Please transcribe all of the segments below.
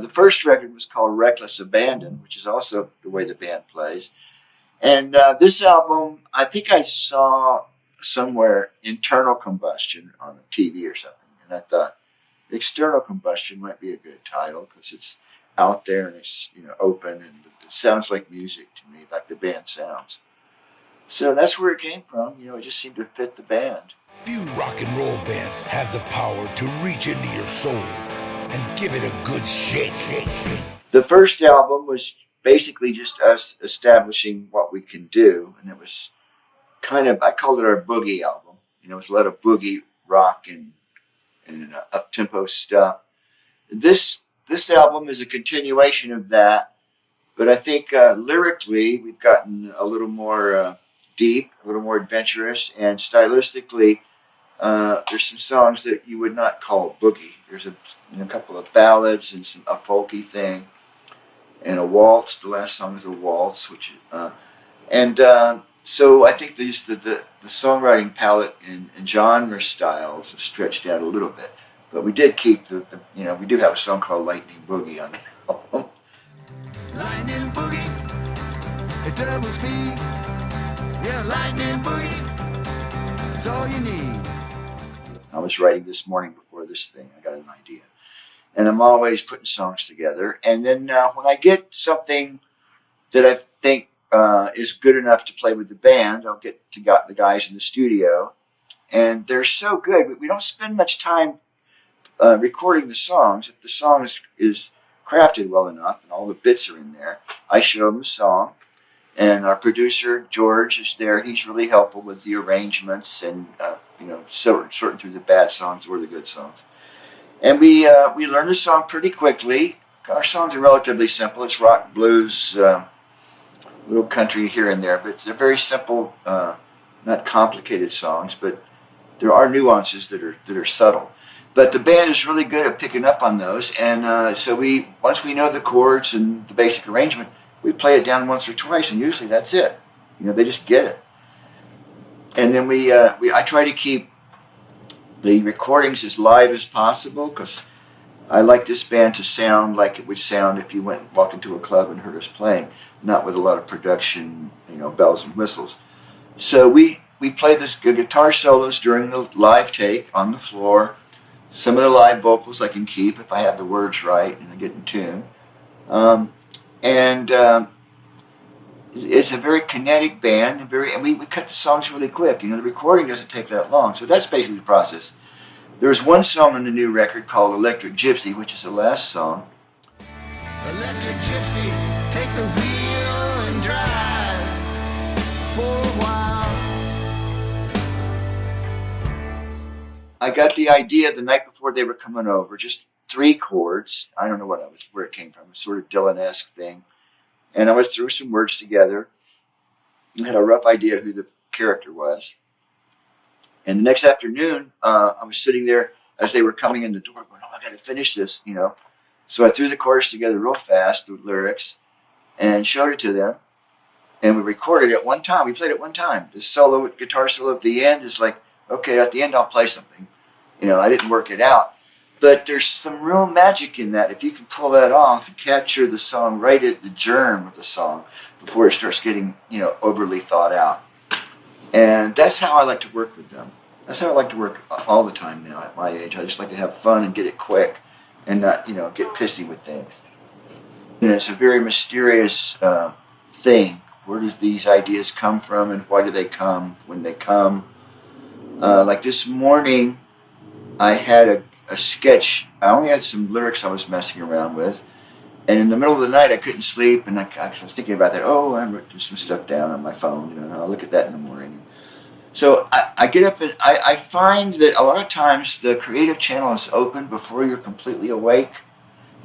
the first record was called Wreckless Abandon, which is also the way the band plays. And this album, I think I saw somewhere Internal Combustion on TV or something. And I thought External Combustion might be a good title because it's out there and it's open and it sounds like music to me, like the band sounds. So that's where it came from. It just seemed to fit the band. Few rock and roll bands have the power to reach into your soul and give it a good shake. The first album was basically just us establishing what we can do, and it was I called it our boogie album. It was a lot of boogie rock and up-tempo stuff. This album is a continuation of that, but I think lyrically we've gotten a little more deep, a little more adventurous, and stylistically there's some songs that you would not call boogie. There's a couple of ballads and a folky thing, and a waltz. The last song is a waltz, so I think the songwriting palette and genre styles have stretched out a little bit, but we did keep we do have a song called Lightning Boogie on the album. Lightning Boogie, at double speed. Yeah, Lightning Boogie, it's all you need. I was writing this morning before this thing. I got an idea. And I'm always putting songs together. And then when I get something that I think is good enough to play with the band, I'll get to the guys in the studio. And they're so good. We don't spend much time recording the songs. If the song is crafted well enough and all the bits are in there, I show them the song. And our producer, George, is there. He's really helpful with the arrangements and, sorting through the bad songs or the good songs. And we learn the song pretty quickly. Our songs are relatively simple. It's rock, blues, little country here and there. But they're very simple, not complicated songs. But there are nuances that are subtle. But the band is really good at picking up on those. And so once we know the chords and the basic arrangement, we play it down once or twice, and usually that's it. They just get it. And then I try to keep the recordings as live as possible because I like this band to sound like it would sound if you walked into a club and heard us playing, not with a lot of production, bells and whistles. So we play this guitar solos during the live take on the floor. Some of the live vocals I can keep if I have the words right and I get in tune. It's a very kinetic band, and we cut the songs really quick. The recording doesn't take that long, so that's basically the process. There's one song on the new record called Electric Gypsy, which is the last song. Electric Gypsy, take the wheel and drive for a while. I got the idea the night before they were coming over, just 3 chords. I don't know where it came from, a sort of Dylan-esque thing. And I threw some words together and had a rough idea who the character was. And the next afternoon, I was sitting there as they were coming in the door going, I got to finish this, So I threw the chorus together real fast with lyrics and showed it to them. And we recorded it one time. We played it one time. The guitar solo at the end is like, okay, at the end I'll play something. I didn't work it out. But there's some real magic in that. If you can pull that off and capture the song right at the germ of the song before it starts getting, overly thought out. And that's how I like to work with them. That's how I like to work all the time now at my age. I just like to have fun and get it quick and not, get pissy with things. It's a very mysterious thing. Where do these ideas come from and why do they come when they come? Like this morning, I had a sketch. I only had some lyrics I was messing around with, and in the middle of the night I couldn't sleep, and I was thinking about that. Oh, I wrote some stuff down on my phone, and I'll look at that in the morning. So I get up and I find that a lot of times the creative channel is open before you're completely awake.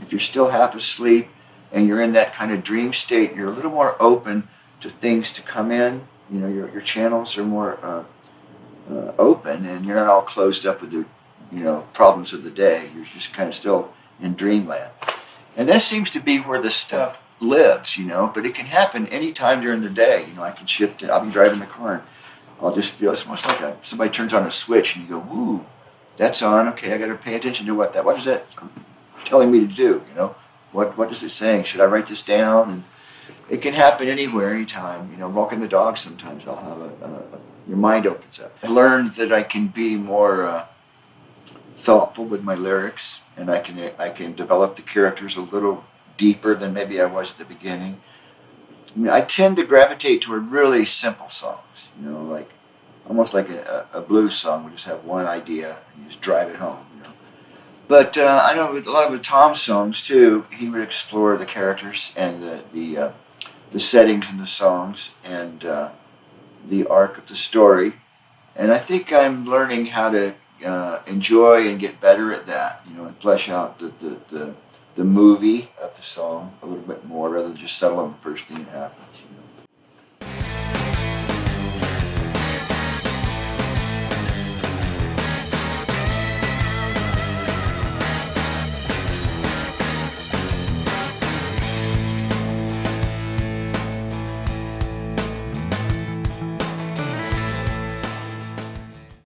If you're still half asleep and you're in that kind of dream state, you're a little more open to things to come in. Your channels are more open, and you're not all closed up with the problems of the day. You're just kind of still in dreamland. And that seems to be where the stuff lives, but it can happen any time during the day. I can shift it. I'll be driving the car and I'll just feel it's almost like somebody turns on a switch and you go, ooh, that's on. Okay, I got to pay attention to what is that telling me to do, What is it saying? Should I write this down? And it can happen anywhere, anytime. Walking the dog, sometimes I'll have your mind opens up. I've learned that I can be more thoughtful with my lyrics, and I can develop the characters a little deeper than maybe I was at the beginning. I tend to gravitate toward really simple songs, like almost like a blues song. We just have one idea and you just drive it home. But I know with a lot of the Tom songs too, he would explore the characters and the settings in the songs and the arc of the story. And I think I'm learning how to enjoy and get better at that, and flesh out the movie of the song a little bit more rather than just settle on the first thing that happens.